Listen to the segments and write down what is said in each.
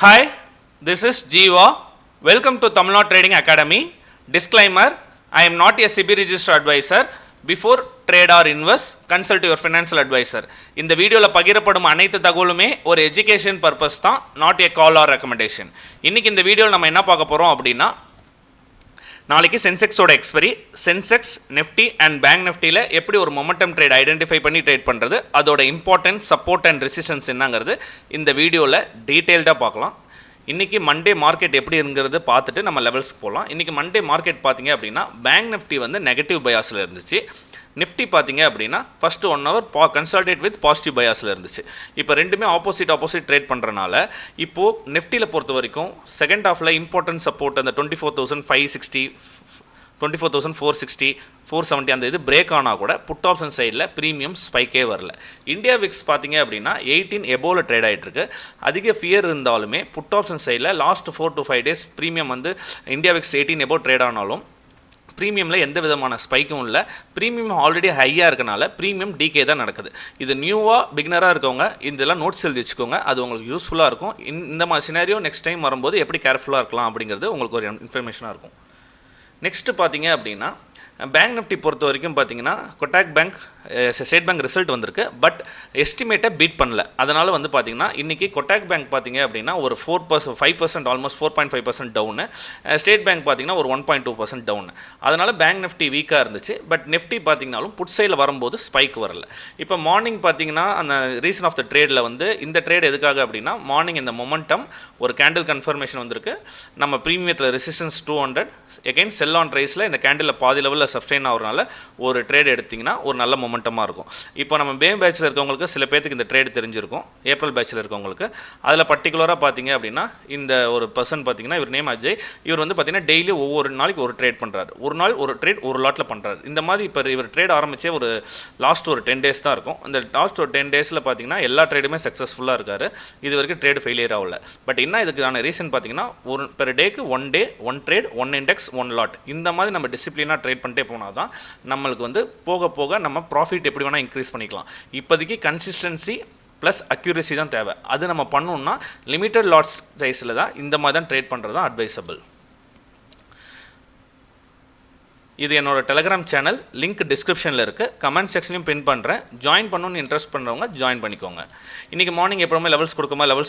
Hi, this is Jeeva. Welcome to Tamil Nadu Trading Academy. Disclaimer, I am not a SEBI registered advisor. Before trade or invest, consult your financial advisor. இந்த வீடியோவில் பகிரப்படும் அனைத்து தகவலுமே ஒரு education purpose தான், not a call or recommendation. இன்றைக்கி இந்த வீடியோவில் நம்ம என்ன பார்க்க போகிறோம் அப்படின்னா, நாளைக்கு சென்செக்ஸோட expiry, Sensex, Nifty and bank நிஃப்டியில் எப்படி ஒரு மொமெண்டம் ட்ரேட் ஐடென்டிஃபை பண்ணி ட்ரேட் பண்ணுறது, அதோட இம்பார்ட்டன்ஸ், சப்போர்ட் அண்ட் ரெசிஸ்டன்ஸ் என்னங்கிறது இந்த வீடியோவில் டீட்டெயில்டாக பார்க்கலாம். இன்றைக்கி மண்டே மார்க்கெட் எப்படி இருங்கிறது பார்த்துட்டு நம்ம லெவல்ஸ்க்கு போகலாம். இன்றைக்கி மண்டே மார்க்கெட் பார்த்தீங்க அப்படின்னா பேங்க் நிஃப்டி வந்து நெகட்டிவ் பயாஸில் இருந்துச்சு. நிஃப்டி பார்த்தீங்க அப்படின்னா first 1 hour consolidated with positive பயாஸில் இருந்துச்சு. இப்போ ரெண்டுமே ஆப்போசிட் ட்ரேட் பண்ணுறனால இப்போது நிஃப்டியில் பொறுத்த வரைக்கும் செகண்ட் ஹாஃபில் இம்பார்ட்டன்ட் சப்போர்ட் அந்த 24,560, 24,460, 470 அந்த இது பிரேக் ஆனால் கூட புட் ஆப்ஷன் சைடில் ப்ரீமியம் ஸ்பைக்கே வரல. இந்தியா விக்ஸ் பார்த்தீங்க அப்படின்னா 18 எபோவில் ட்ரேட் ஆகிட்டுருக்கு. அதிக ஃபியர் இருந்தாலுமே புட் ஆப்ஷன் சைடில் லாஸ்ட் 4 to 5 days ப்ரீமியம் வந்து இந்தியா விக்ஸ் 18 எபோ ட்ரேட் ஆனாலும் ப்ரீமியமில் எந்த விதமான ஸ்பைக்கும் இல்லை. ப்ரீமியம் ஆல்ரெடி ஹையாக இருக்கனால ப்ரீமியம் டிகே தான் நடக்குது. இது நியூவாக பிகினராக இருக்கவங்க இதெல்லாம் நோட்ஸ் எழுதி வச்சுக்கோங்க, அது உங்களுக்கு யூஸ்ஃபுல்லாக இருக்கும். இந்த மாதிரி சினாரியோ நெக்ஸ்ட் டைம் வரும்போது எப்படி கேர்ஃபுல்லாக இருக்கலாம் அப்படிங்கிறது உங்களுக்கு ஒரு இன்ஃபர்மேஷனாக இருக்கும். நெக்ஸ்ட்டு பார்த்தீங்க அப்படின்னா பேங்க் நிஃப்டி பொறுத்த வரைக்கும் பார்த்தீங்கன்னா Kotak bank, state bank result வந்திருக்கு, பட் எஸ்டிமேட்டை பீட் பண்ணல. அதனால் வந்து பார்த்தீங்கன்னா இன்றைக்கி கொட்டாக் பேங்க் பார்த்தீங்க அப்படின்னா ஒரு 5% ஆல்மோஸ்ட் 4.5% டவுனு, ஸ்டேட் பேங்க் பார்த்தீங்கன்னா ஒரு 1.2% டவுனு. அதனால் பேங்க் நிஃப்டி வீக்காக இருந்துச்சு. பட் நிஃப்டி பார்த்தீங்கன்னாலும் புட் சைடில் வரும்போது ஸ்பைக் வரல. இப்போ மார்னிங் பார்த்தீங்கன்னா அந்த ரீசன் ஆஃப் த ட்ரேடில் வந்து இந்த ட்ரேட் எதுக்காக அப்படின்னா மார்னிங் இந்த மொமெண்டம் ஒரு கேண்டில் கன்ஃபர்மேஷன் வந்திருக்கு. நம்ம ப்ரீமியத்தில் ரெசிஸ்டன்ஸ் 200 எகைன் செல் ஆன் ரைஸில் இந்த கேண்டில் பாதி லெவலில் சப்ஸ்டெயின் ஆகிறனால ஒரு ட்ரேட் எடுத்திங்கன்னா ஒரு நல்ல மொமெண்டமாக இருக்கும். இப்போ நம்ம மே பேட்சில் இருக்கவங்களுக்கு சில பேருக்கு இந்த ட்ரேட் தெரிஞ்சிருக்கும், ஏப்ரல் பேட்சில் இருக்கவங்களுக்கு. அதில் பர்டிகுலராக பார்த்தீங்க அப்படின்னா இந்த ஒரு பர்சன் பார்த்தீங்கன்னா இவர் நேம் அஜய். இவர் வந்து பார்த்தீங்கன்னா டெய்லி ஒவ்வொரு நாளைக்கு ஒரு ட்ரேட் பண்ணுறாரு. ஒரு நாள் ஒரு ட்ரேட் ஒரு லாட்டில் பண்ணுறாரு. இந்த மாதிரி இப்போ இவர் ட்ரேட் ஆரம்பித்தே ஒரு லாஸ்ட் ஒரு 10 days தான் இருக்கும். இந்த லாஸ்ட் ஒரு 10 daysல பார்த்தீங்கன்னா எல்லா ட்ரேடுமே சக்ஸஸ்ஃபுல்லாக இருக்கார். இது வரைக்கும் ட்ரேடு ஃபெயிலியர் ஆகல. பட் என்ன இதுக்கான ரீசன் பார்த்தீங்கன்னா ஒரு பெர் டேக்கு 1 day 1 trade 1 index 1 lot இந்த மாதிரி நம்ம டிசிப்ளினாக ட்ரேட் பண்ணிட்டே போனால் தான் நம்மளுக்கு வந்து போக போக நம்ம ப்ராஃபிட் எப்படி வேணால் இன்க்ரீஸ் பண்ணிக்கலாம். இப்போதைக்கு கன்சிஸ்டன்சி ப்ளஸ் அக்யூரசி தான் தேவை. அது நம்ம பண்ணோம்னா லிமிட்டட் லாட் சைஸில் தான் இந்த மாதிரி தான் ட்ரேட் பண்ணுறது தான் அட்வைசபிள். இது என்னோட டெலிகிராம் சேனல், லிங்க் டிஸ்கிரிப்ஷனில் இருக்குது, கமெண்ட் செக்ஷனையும் பின் பண்ணுறேன். ஜாயின் பண்ணணும்னு இன்ட்ரெஸ்ட் பண்ணுறவங்க ஜாயின் பண்ணிக்கோங்க. இன்றைக்கி மார்னிங் எப்பவுமே லெவல்ஸ்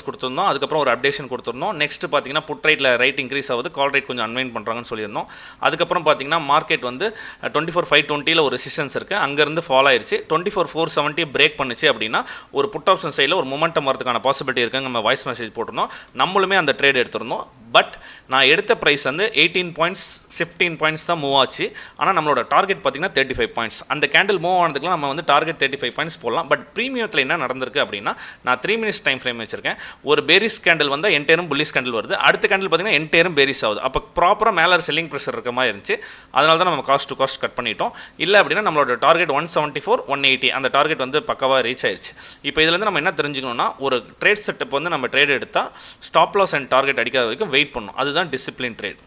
கொடுத்துருந்தோம். அதுக்கப்புறம் ஒரு அப்டேஷன் கொடுத்துருந்தோம். நெக்ஸ்ட் பார்த்தீங்கன்னா புட் ரைட்டில் ரைட் இன்க்ரீஸ் ஆகுது, கால் ரைட் கொஞ்சம் அன்வைன் பண்ணுறாங்கன்னு சொல்லியிருந்தோம். அதுக்கப்புறம் பார்த்தீங்கன்னா மார்க்கெட் வந்து 24,520 ஒரு ரெசிஸ்டன்ஸ் இருக்குது, அங்கேருந்து ஃபால் ஆயிடுச்சு. 24,470 பிரேக் பண்ணிச்சு அப்படின்னா ஒரு புட் ஆப்ஷன் சைடில் ஒரு மொமெண்டம் வரதுக்கான பாசிபிலிட்டி இருக்குங்க. நம்ம வாய்ஸ் மெசேஜ் போட்டிருந்தோம், நம்மளுமே அந்த ட்ரேட் எடுத்திருந்தோம். பட் நான் எடுத்த ப்ரைஸ் வந்து 18 points 15 points தான் மூவ் ஆச்சு. ஆனால் நம்மளோட டார்கெட் பார்த்தீங்கன்னா 35 points. அந்த கேண்டில் மூவ் ஆனதுக்குலாம் நம்ம வந்து டார்கெட் 35 points போடலாம். பட் ப்ரீமியத்தில் என்ன நடந்திருக்கு அப்படின்னா நான் 3 minutes டைம் ஃப்ரேம் வச்சிருக்கேன். ஒரு பேரிஸ் கேண்டில் வந்து என்டையரும் புல்லிஷ் கேண்டில் வருது, அடுத்த கேண்டில் பார்த்தீங்கன்னா என்டையரும் பேரிஸ் ஆகுது. அப்போ ப்ராப்பராக மேலே செல்லிங் ப்ரெஷர் இருக்க மாதிரி இருந்துச்சு. அதனால தான் நம்ம காஸ்ட் டு காஸ்ட் கட் பண்ணிட்டோம். இல்லை அப்படின்னா நம்மளோட டார்கெட் 174 180 அந்த டார்கெட் வந்து பக்கவாக ரீச் ஆயிடுச்சு. இப்போ இதுலேருந்து நம்ம என்ன தெரிஞ்சுக்கணும்னா ஒரு ட்ரேட் செட்டப் வந்து நம்ம ட்ரேட் எடுத்தால் ஸ்டாப் லாஸ் அண்ட் டார்கெட் அடிக்காத வரைக்கும் வெயிட் பண்ணணும். அதுதான் டிசிப்ளின் ட்ரேட்.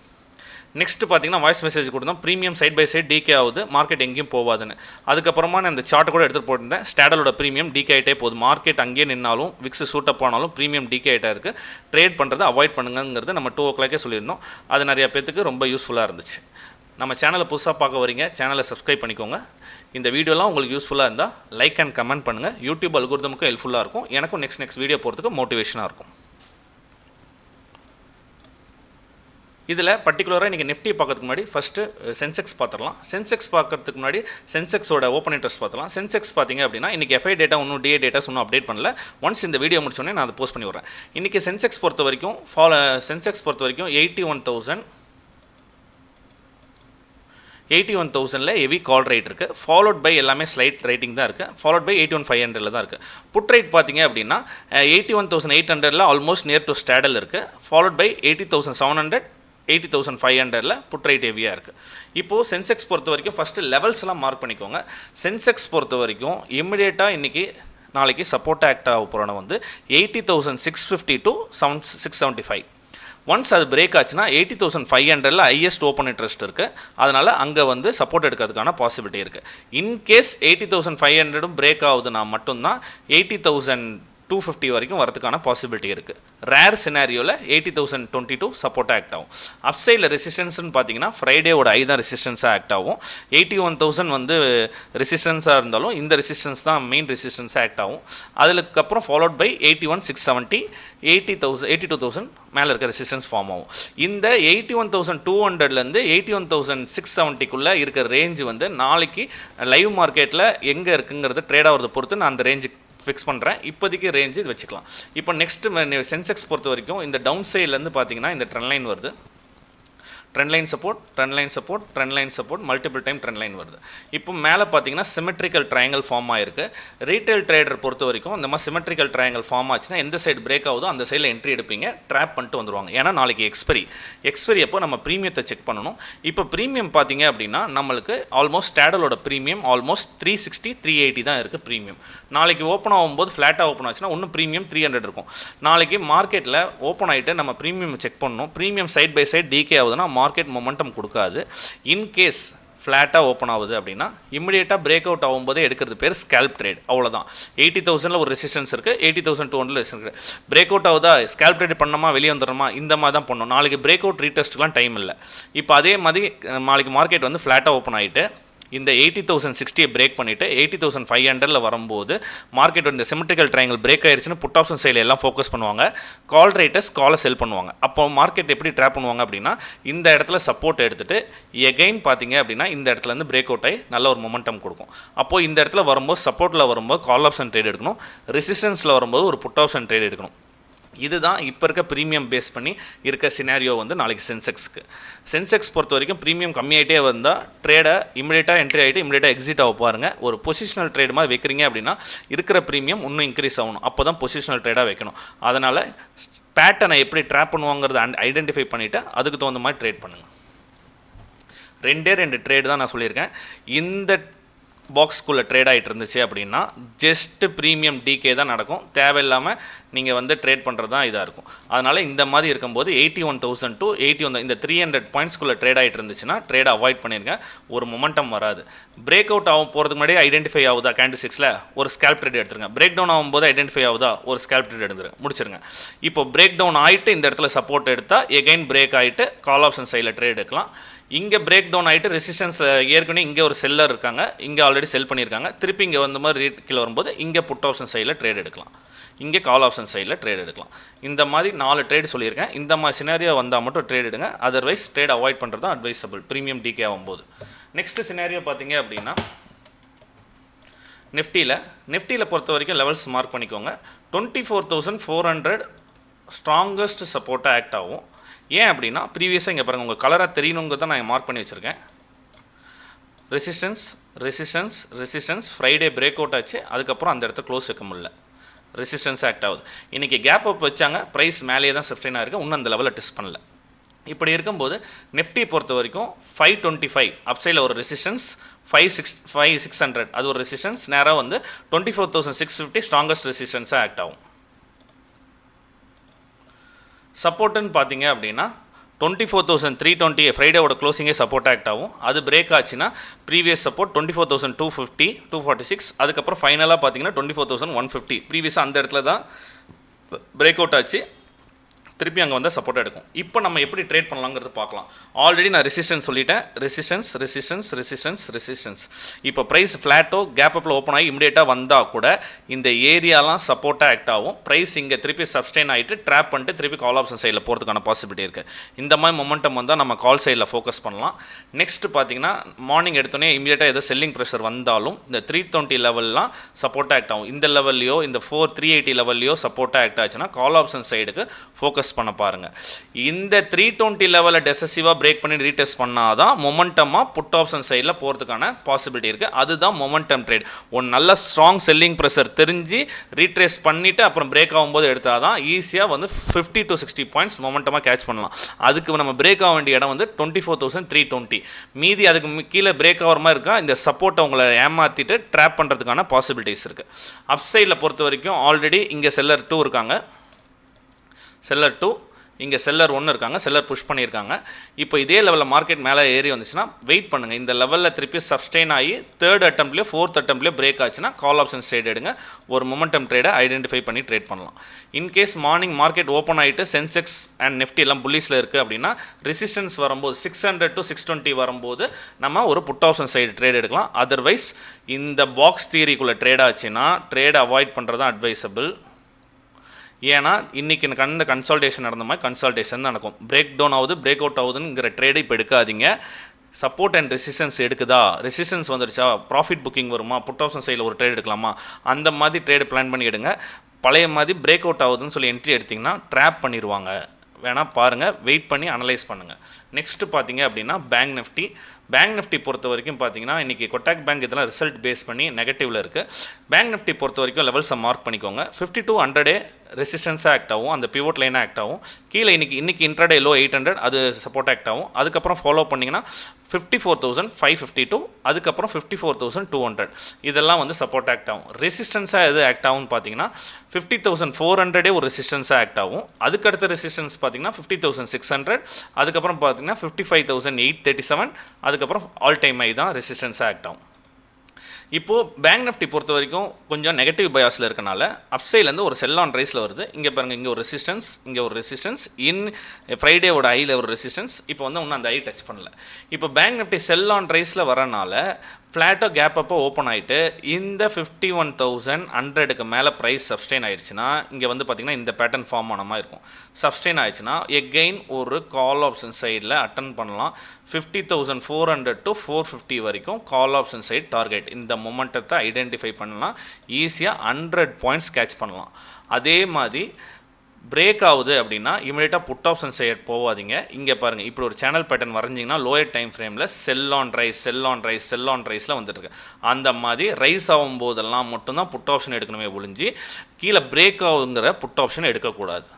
நெக்ஸ்ட் பார்த்தீங்கன்னா வாய்ஸ் மெசேஜ் கொடுத்தோம், premium side by side decay ஆகுது, மார்க்கெட் எங்கேயும் போகாதுன்னு. அதுக்கப்புறமா நான் இந்த சார்ட் கூட எடுத்துகிட்டு போட்டிருந்தேன். ஸ்டாடலோட ப்ரீமியம் டிகே ஆகிட்டே போகுது. மார்க்கெட் அங்கேயே நின்னாலும் விக்ஸ் சூட்டப் ஆனாலும் ப்ரீமியம் டிகே ஆகிட்டா இருக்குது. ட்ரேட் பண்ணுறதை அவாய்ட் பண்ணுங்கிறது நம்ம 2 o'clock சொல்லியிருந்தோம். அது நிறைய பேருக்கு ரொம்ப யூஸ்ஃபுல்லாக இருந்துச்சு. நம்ம சேனலை புதுசாக பார்க்க வரீங்க, சேனலை சப்ஸ்கிரைப் பண்ணிக்கோங்க. இந்த வீடியோலாம் உங்களுக்கு யூஸ்ஃபுல்லாக இருந்தால் லைக் அண்ட் கமெண்ட் பண்ணுங்கள். யூடியூப் அல்கோரிதமுக்கும் ஹெல்ப்ஃபுல்லாக இருக்கும், எனக்கும் நெக்ஸ்ட் வீடியோ போகிறதுக்கு மோட்டிவேஷனாக இருக்கும். இதில் பர்டிகுலராக இன்றைக்கி நிஃப்டி பார்க்கறதுக்கு முன்னாடி ஃபஸ்ட்டு சென்செக்ஸ் பார்த்துடலாம். சென்செக்ஸ் பார்க்கறதுக்கு முன்னாடி சென்செக்ஸோட ஓப்பன் இன்ட்ரெஸ்ட் பார்த்துலாம். சென்செக்ஸ் பார்த்தீங்க அப்படின்னா இன்றைக்கி எஃப்ஐ டேட்டா இன்னும் டிஏ டேட்டாஸ் இன்னும் அப்டேட் பண்ணல. ஒன்ஸ் இந்த வீடியோ முடிச்சோடனே நான் அதை போஸ்ட் பண்ணி விட்றேன். இன்றைக்கி சென்செக்ஸ் பொறுத்த வரைக்கும் 81,000ல் ஹெவி கால் ரைட் இருக்குது. ஃபாலோட் பை எல்லாமே ஸ்லைட் ரைட்டிங் தான் இருக்குது. ஃபாலோட் பை 81,500ல் தான் இருக்குது. புட் ரைட் பார்த்தீங்க அப்படின்னா 81,800ல் ஆல்மோஸ்ட் நியர் டு ஸ்டாடல் இருக்குது. ஃபாலோட் பை 80,700 80,500ல் புட் ரைட் ஹெவியாக இருக்குது. இப்போது சென்செக்ஸ் பொறுத்த வரைக்கும் ஃபஸ்ட்டு லெவல்ஸ்லாம் மார்க் பண்ணிக்கோங்க. சென்செக்ஸ் பொறுத்த வரைக்கும் இம்மிடியேட்டாக இன்றைக்கி நாளைக்கு சப்போர்ட் ஆக்ட் ஆக போகிறோன்னா வந்து 80,650 to 675. ஒன்ஸ் அது பிரேக் ஆச்சுன்னா 80,500ல் ஹையஸ்ட் ஓப்பன் இன்ட்ரெஸ்ட் இருக்குது. அதனால் அங்கே வந்து சப்போர்ட் எடுக்கிறதுக்கான பாசிபிலிட்டி இருக்குது. இன்கேஸ் 80,500 பிரேக் ஆகுதுன்னா மட்டும்தான் 80,000 250 வரைக்கும் வரதுக்கான பாசிபிலிட்டி இருக்குது. ரேர் சினாரியோவில் 80,022 சப்போர்ட்டாக ஆக்ட் ஆகும். அப்சைடில் ரெசிஸ்டன்ஸ்னு பார்த்தீங்கன்னா ஃப்ரைடேவோட ஐ தான் ரெசிஸ்டன்ஸாக ஆக்ட் ஆகும். 81,000 வந்து ரெசிஸ்டன்ஸாக இருந்தாலும் இந்த ரெசிஸ்டன்ஸ் தான் மெயின் ரெசிஸ்டன்ஸாக ஆக்ட் ஆகும். அதுக்கப்புறம் ஃபாலோட் பை 81,670, 82,000 மேலே இருக்க ரெசிஸ்டன்ஸ் ஃபார்ம் ஆகும். இந்த 81,200லேருந்து 81,670க்குள்ளே இருக்கிற ரேஞ்சு வந்து நாளைக்கு லைவ் மார்க்கெட்டில் எங்கே இருக்குங்கிறது ட்ரேட் ஆகிறத பொறுத்து நான் அந்த ரேஞ்சு ஃபிக்ஸ் பண்ணுறேன். இப்போதைக்கு ரேஞ்சு இது வச்சுக்கலாம். இப்போ நெக்ஸ்ட் சென்செக்ஸ் பொறுத்த வரைக்கும் இந்த டவுன் சைட்லேருந்து பார்த்தீங்கன்னா இந்த ட்ரெண்ட் லைன் வருது. Trend line support, trend line support, trend line support, multiple time trend line வருது. இப்போ மேலே பார்த்தீங்கன்னா சிமெட்ரிக்கல் ட்ரையாங்கிள் ஃபார்ம் ஆயிருக்கு. ரீட்டைல் ட்ரேடர் பொறுத்த வரைக்கும் இந்த மாதிரி சிமெட்ரிக்கல் ட்ரையாங்கிள் ஃபார்ம் ஆச்சுன்னா எந்த சைடு பிரேக் ஆகுதோ அந்த சைடில் என்ட்ரி எடுப்பீங்க, ட்ராப் பண்ணிட்டு வந்துடுவாங்க. ஏன்னா நாளைக்கு எக்ஸ்பெரி அப்போ நம்ம ப்ரீமியத்தை செக் பண்ணணும். இப்போ ப்ரீமியம் பார்த்தீங்க அப்படின்னா நம்மளுக்கு ஆல்மோஸ்ட் ஸ்டாடலோட ப்ரீமியம் ஆல்மோஸ்ட் 360, 380 தான் இருக்குது ப்ரீமியம். நாளைக்கு ஓப்பன் ஆகும்போது ஃப்ளாட்டாக ஓப்பன் ஆச்சுன்னா இன்னும் ப்ரீமியம் 300 இருக்கும். நாளைக்கு மார்க்கெட்டில் ஓப்பன் ஆகிட்டு நம்ம ப்ரீமியம் செக் பண்ணணும். Premium side by side decay ஆகுதுன்னா மார்க்கெட் மொமெண்டம் கொடுக்காது. இன்கேஸ் ஃப்ளாட்டாக ஓப்பன் ஆகுது அப்படின்னா இமிடியேட்டாக பிரேக் அவுட் ஆகும்போதே எடுக்கிறது பேர் ஸ்கேல்ப் ட்ரேட். அவ்வளோதான். 80,000ல் ஒரு ரெசிஸ்டன்ஸ் இருக்குது, 80,200 ரெசிஸ்டன்ஸ் இருக்குது. பிரேக் அவுட் ஆகுதா, ஸ்கேல்ப் ட்ரேட் பண்ணோமா, வெளியே வந்துடுறோமா, இந்த மாதிரி தான் பண்ணணும். நாளைக்கு பிரேக் அவுட் ரீடெஸ்ட்டுக்குலாம் டைம் இல்லை. இப்போ அதே மாதிரி நாளைக்கு மார்க்கெட் வந்து ஃப்ளாட்டாக ஓப்பன் ஆகிட்டு இந்த 80,060 பிரேக் பண்ணிவிட்டு 80,500ல் வரும்போது மார்க்கெட் இந்த சிமெட்ரிக்கல் ட்ரையாங்கிள் பிரேக் ஆயிடுச்சுன்னு புட் ஆப்ஷன் சைடில் எல்லாம் ஃபோக்கஸ் பண்ணுவாங்க. கால் ரேட்டர்ஸ் காலை செல் பண்ணுவாங்க. அப்போ மார்க்கெட் எப்படி ட்ராப் பண்ணுவாங்க அப்படின்னா இந்த இடத்துல சப்போர்ட் எடுத்துகிட்டு எகைன் பார்த்தீங்க அப்படின்னா இந்த இடத்துலேருந்து பிரேக் அவுட் ஆகி நல்ல ஒரு மொமெண்டம் கொடுக்கும். அப்போது இந்த இடத்துல வரும்போது சப்போர்ட்டில் வரும்போது கால் ஆப்ஷன் ட்ரேட் எடுக்கணும், ரெசிஸ்டன்ஸில் வரும்போது ஒரு புட் ஆப்ஷன் ட்ரேட் எடுக்கணும். இதுதான் இப்போ இருக்க ப்ரீமியம் பேஸ் பண்ணி இருக்க சினாரியோ வந்து நாளைக்கு சென்செக்ஸ் பொறுத்த வரைக்கும் ப்ரீமியம் கம்மியாகிட்டே வந்தால் ட்ரேடை இமிடியேட்டாக என்ட்ரி ஆகிட்டு இமிடியேட்டாக எக்ஸிட் ஆக பாருங்கள். ஒரு பொசிஷனல் ட்ரேட் மாதிரி வைக்கிறீங்க அப்படின்னா இருக்கிற ப்ரீமியம் இன்னும் இன்க்ரீஸ் ஆகணும். அப்போ தான் பொசிஷனல் ட்ரேடாக வைக்கணும். அதனால் பேட்டர்னை எப்படி ட்ராப் பண்ணுவாங்கிறத ஐடென்டிஃபை பண்ணிவிட்டு அதுக்கு தகுந்த மாதிரி ட்ரேட் பண்ணுங்கள். 2 ட்ரேட் தான் நான் சொல்லியிருக்கேன். இந்த பாக்ஸ்குள்ளே ட்ரேட் ஆகிட்டு இருந்துச்சு அப்படின்னா ஜஸ்ட் ப்ரீமியம் டிகே தான் நடக்கும். தேவையில்லாமல் நீங்கள் வந்து ட்ரேட் பண்ணுறது தான் இதாக இருக்கும். அதனால் இந்த மாதிரி இருக்கும்போது 81,000 to 81 இந்த 300 பாயிண்ட்ஸ்குள்ளே ட்ரேட் ஆகிட்டு இருந்துச்சுன்னா ட்ரேட் அவாய்ட் பண்ணியிருக்கேன். ஒரு மொமெண்டம் வராது. பிரேக் அவுட் ஆகும் போகிறதுக்கு முன்னாடி ஐடென்டிஃபை ஆகுதா கேண்டில்ஸ்டிக்ஸில் ஒரு ஸ்கேல்ப் ட்ரேட் எடுத்துருங்க. பிரேக் டவுன் ஆகும்போது ஐடென்டிஃபை ஆகுதா ஒரு ஸ்கேல்ப் ட்ரேட் எடுத்துருங்க, முடிச்சிருங்க. இப்போ பிரேக் டவுன் ஆகிட்டு இந்த இடத்துல சப்போர்ட் எடுத்தால் எகைன் பிரேக் ஆகிட்டு கால் ஆப்ஷன் சைடில் ட்ரேட் எடுக்கலாம். இங்கே பிரேக் டவுன் ஆகிட்டு ரெசிஸ்டன்ஸ் ஏற்கனவே இங்கே ஒரு செல்லர் இருக்காங்க, இங்கே ஆல்ரெடி செல் பண்ணியிருக்காங்க. திருப்பி இங்கே வந்த மாதிரி ரேட் கீழே வரும்போது இங்கே புட் ஆப்ஷன் சைடில் ட்ரேட் எடுக்கலாம், இங்கே கால் ஆப்ஷன் சைடில் ட்ரேட் எடுக்கலாம். இந்த மாதிரி 4 ட்ரேட் சொல்லியிருக்கேன். இந்த மாதிரி சினாரியோ வந்தால் மட்டும் ட்ரேட் எடுங்க. அதர்வைஸ் ட்ரேட் அவாய்ட் பண்ணுறது தான் அட்வைசபிள் ப்ரீமியம் டிகே ஆகும்போது. நெக்ஸ்ட் சினாரியோ பார்த்தீங்க அப்படின்னா நிஃப்டியில் பொறுத்த வரைக்கும் லெவல்ஸ் மார்க் பண்ணிக்கோங்க. 24,400 ஸ்ட்ராங்கஸ்ட் சப்போர்ட்டாக ஆக்ட் ஆகும். ஏன் அப்படின்னா ப்ரீவியஸாக இங்கே பாருங்கள், உங்கள் கலராக தெரியணுங்கிறத தான் நான் மார்க் பண்ணி வச்சுருக்கேன். ரெசிஸ்டன்ஸ் ஃப்ரைடே பிரேக் அவுட் ஆச்சு, அதுக்கப்புறம் அந்த இடத்த க்ளோஸ் வைக்க முடியல, ரெசிஸ்டன்ஸ் ஆக்ட் ஆகுது. இன்றைக்கி கேப் அப் வச்சாங்க, ப்ரைஸ் மேலேயே தான் சஸ்டெயின் ஆகிருக்கு, இன்னும் அந்த லெவலில் டெஸ்ட் பண்ணல. இப்படி இருக்கும்போது நிஃப்டி பொறுத்த வரைக்கும் 525 அப்சைடில் ஒரு ரெசிஸ்டன்ஸ், 5,600 அது ஒரு ரெசிஸ்டன்ஸ், நேராக வந்து 24,650 ஸ்ட்ராங்கஸ்ட் ரெசிஸ்டன்ஸாக ஆக்ட் ஆகும். சப்போர்ட்டுன்னு பார்த்தீங்க அப்படின்னா 24,320 ஃப்ரைடேவோட க்ளோசிங்கே சப்போர்ட் ஆக்ட் ஆகும். அது பிரேக் ஆச்சுன்னா ப்ரீவியஸ் சப்போர்ட் 24,250, 246, அதுக்கப்புறம் ஃபைனலாக பார்த்தீங்கன்னா 24,150. ப்ரீவியஸாக அந்த இடத்துல தான் பிரேக் அவுட் ஆச்சு, திருப்பி அங்கே வந்து சப்போர்ட் எடுக்கும். இப்போ நம்ம எப்படி ட்ரேட் பண்ணலாங்கிறது பார்க்கலாம். ஆல்ரெடி நான் ரெசிஸ்டன்ஸ் சொல்லிட்டேன், ரெசிஸ்டன்ஸ். இப்போ ப்ரைஸ் ஃப்ளாட்டோ கேப் அப்பில் ஓப்பன் ஆகி இமிடியேட்டாக வந்தால் கூட இந்த ஏரியாலாம் சப்போர்ட்டாக ஆக்ட் ஆகும். ப்ரைஸ் இங்கே திருப்பி சப்ஸ்டெயின் ஆகிட்டு ட்ராப் பண்ணிட்டு திருப்பி கால் ஆப்ஷன் சைடில் போகிறதுக்கான பாசிபிலிட்டி இருக்குது. இந்த மாதிரி மொமெண்டம் வந்தால் நம்ம கால் சைடில் ஃபோக்கஸ் பண்ணலாம். நெக்ஸ்ட் பார்த்தீங்கன்னா மார்னிங் எடுத்தோன்னே இமிடியேட்டாக எதோ செல்லிங் ப்ரெஷர் வந்தாலும் இந்த 320 லெவல்லாம் சப்போர்ட்டாக ஆக்ட் ஆகும். இந்த லெவல்லையோ இந்த 380 லெவல்லையோ சப்போர்ட்டாக ஆக்ட் ஆச்சுன்னா கால் ஆப்ஷன் சைடுக்கு ஃபோக்கஸ் பண்ண பாருங்க. இந்த 320 லெவலை டெசசிவாக பிரேக் பண்ணி ரீடெஸ்ட் பண்ணாதான் மொமெண்டமாக புட் ஆப்ஷன் சைடில் போகிறதுக்கான பாசிபிலிட்டி இருக்குது. அதுதான் மொமெண்டம் ட்ரேட். ஒரு நல்ல ஸ்ட்ராங் செல்லிங் ப்ரெஷர் தெரிஞ்சு ரீட்ரேஸ் பண்ணிவிட்டு அப்புறம் பிரேக் ஆகும்போது எடுத்தால் தான் ஈஸியாக வந்து 50 to 60 பாயிண்ட்ஸ் மொமெண்டமாக கேட்ச் பண்ணலாம். அதுக்கு நம்ம பிரேக் ஆக வேண்டிய இடம் வந்து 24,320. மீதி அதுக்கு கீழே பிரேக் ஆகிற மாதிரி இருக்கா, இந்த சப்போர்ட்டை உங்களை ஏமாற்றிட்டு ட்ராப் பண்ணுறதுக்கான பாசிபிலிட்டிஸ் இருக்குது. அப் சைடில் பொறுத்த வரைக்கும் ஆல்ரெடி இங்கே செல்லர் 2 இருக்காங்க, செல்லர் 2 இங்கே செல்லர் 1 இருக்காங்க, செல்லர் புஷ் பண்ணியிருக்காங்க. இப்போ இதே லெவலில் மார்க்கெட் மேலே ஏறி வந்துச்சுன்னா வெயிட் பண்ணுங்கள். இந்த லெவலில் திருப்பி சஸ்டெயின் ஆகி தேர்ட் அட்டம்ப்லேயோ ஃபோர்த் அட்டம்ப்லேயோ பிரேக் ஆச்சுன்னா கால் ஆப்ஷன்ஸ் ட்ரேட் எடுங்க. ஒரு மொமெண்டம் ட்ரேடை ஐடென்டிஃபை பண்ணி ட்ரேட் பண்ணலாம். இன்கேஸ் மார்னிங் மார்க்கெட் ஓப்பன் ஆகிட்டு சென்செக்ஸ் அண்ட் நிஃப்டி எல்லாம் புல்லிஸில் இருக்குது அப்படின்னா ரெசிஸ்டன்ஸ் வரும்போது 600 to 620 வரும்போது நம்ம ஒரு புட் ஆப்ஷன் சைடு ட்ரேட் எடுக்கலாம். அதர்வைஸ் இந்த பாக்ஸ் தியரிக்குள்ளே ட்ரேட் ஆச்சுன்னா ட்ரேட் அவாய்ட் பண்ணுறது தான் அட்வைசபிள். ஏன்னா இன்றைக்கி இந்த கன்சால்டேஷன் நடந்த மாதிரி கன்சால்டேஷன் தான் நடக்கும். பிரேக் டவுன் ஆகுது, பிரேக் அவுட் ஆகுதுங்கிற ட்ரேடை இப்போ எடுக்காதீங்க. சப்போர்ட் அண்ட் ரெசிஸ்டன்ஸ் எடுக்குதா, ரெசிஸ்டன்ஸ் வந்துருச்சா, ப்ராஃபிட் புக்கிங் வருமா, புட் ஆப்ஷன் சைடில் ஒரு ட்ரேட் எடுக்கலாமா, அந்த மாதிரி ட்ரேடு பிளான் பண்ணி எடுங்க. பழைய மாதிரி பிரேக் அவுட் ஆகுதுன்னு சொல்லி என்ட்ரி எடுத்திங்கன்னா ட்ராப் பண்ணிடுவாங்க. வேணால் பாருங்கள், வெயிட் பண்ணி அனலைஸ் பண்ணுங்கள். நெக்ஸ்ட்டு பார்த்தீங்க அப்படின்னா பேங்க் நிஃப்டி. பேங்க் நிஃப்டி பொறுத்த வரைக்கும் பார்த்தீங்கன்னா இன்றைக்கி கொட்டாக் பேங்க் இதெல்லாம் ரிசல்ட் பேஸ் பண்ணி நெகட்டிவில் இருக்குது. பேங்க் நிஃப்டி பொறுத்த வரைக்கும் லெவல்ஸை மார்க் பண்ணிக்கோங்க. 5200 ரெசிஸ்டன்ஸாக ஆக்ட் ஆகும், அந்த பிவோட் லைனாக ஆக்ட் ஆகும். கீழே இன்றைக்கி இன்ட்ராடே லோ 800 அது சப்போர்ட் ஆக்ட் ஆகும். அதுக்கப்புறம் ஃபாலோ பண்ணிங்கன்னா 54,552, அதுக்கப்புறம் 54,200 இதெல்லாம் வந்து சப்போர்ட் ஆக்ட் ஆகும். ரெசிஸ்டன்ஸாக எது ஆக்ட் ஆகும்னு பார்த்தீங்கன்னா 50,400 ஒரு ரெசிஸ்டன்ஸாக ஆக்ட் ஆகும். அதுக்கடுத்த ரெசிஸ்டன்ஸ் பார்த்தீங்கன்னா 50,600, அதுக்கப்புறம் பார்த்தீங்கன்னா 55,837, அதுக்கப்புறம் ஆல் டைம் ஹை தான் ரெசிஸ்டன்ஸாக ஆக்ட் ஆகும். இப்போது பேங்க் நிஃப்டி பொறுத்த வரைக்கும் கொஞ்சம் நெகட்டிவ் பயாஸில் இருக்கனால அப்சைட்லேருந்து ஒரு செல் ஆன் ரைஸில் வருது. இங்கே பாருங்கள், இங்கே ஒரு ரெசிஸ்டன்ஸ், இங்கே ஒரு ரெசிஸ்டன்ஸ், ஃப்ரைடேவோட ஐயில் ஒரு ரெசிஸ்டன்ஸ். இப்போ வந்து இன்னும் அந்த ஐ டச் பண்ணல. இப்போ பேங்க் நிஃப்டி செல் ஆன் ரைஸில் வரனால ஃப்ளாட்டாக கேப் அப்போ ஓப்பன் ஆகிட்டு இந்த 51,100க்கு மேலே ப்ரைஸ் சப்ஸ்டெயின் ஆகிடுச்சுன்னா இங்கே வந்து பார்த்திங்கன்னா இந்த பேட்டர்ன் ஃபார்ம் ஆன மாதிரி இருக்கும். சப்ஸ்டெயின் ஆகிடுச்சுன்னா எகெயின் ஒரு கால் ஆப்ஷன் சைடில் அட்டன் பண்ணலாம். 50,400 to 450 வரைக்கும் கால் ஆப்ஷன் சைட் டார்கெட். இந்த மொமெண்டத்தை ஐடென்டிஃபை பண்ணலாம், ஈஸியாக 100 பாயிண்ட்ஸ் கேட்ச் பண்ணலாம். அதே மாதிரி பிரேக் ஆகுது அப்படின்னா இமீடியட்டாக புட் ஆப்ஷன் சைட் போகாதீங்க. இங்கே பாருங்கள், இப்படி ஒரு சேனல் பேட்டர்ன் வரைஞ்சிங்கன்னா லோயர் டைம் ஃப்ரேமில் செல் on rice, sell on rice, sell on ரைஸில் வந்துட்டுருக்கு. அந்த மாதிரி ரைஸ் ஆகும் போதெல்லாம் மட்டும்தான் புட் ஆப்ஷன் எடுக்கணுமே ஒழிஞ்சு கீழே பிரேக் ஆகுங்கிற புட் ஆப்ஷன் எடுக்கக்கூடாது.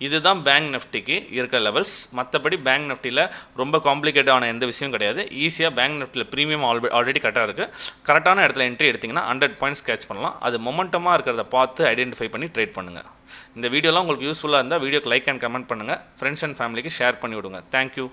இதுதான் பேங்க் நிஃப்டிக்கு இருக்க லெவல்ஸ். மற்றபடி பேங்க் நிஃப்டியில் ரொம்ப காம்ப்ளிகேட்டான எந்த விஷயம் கிடையாது. ஈஸியாக பேங்க் நிஃப்டியில் ப்ரீமியம் ஆல்ரெடி கரெக்டாக இருக்குது. கரெக்டான இடத்துல என்ட்ரி எடுத்திங்கன்னா 100 பாயிண்ட்ஸ் கேட்ச் பண்ணலாம். அது மொமெண்டமாக இருக்கிறத பார்த்து ஐடென்டிஃபை பண்ணி ட்ரேட் பண்ணுங்கள். இந்த வீடியோலாம் உங்களுக்கு யூஸ்ஃபுல்லாக இருந்தால் வீடியோக்கு லைக் அண்ட் கமெண்ட் பண்ணுங்கள். ஃப்ரெண்ட்ஸ் அண்ட் ஃபேமிலிக்கு ஷேர் பண்ணி விடுங்க. தேங்க்யூ.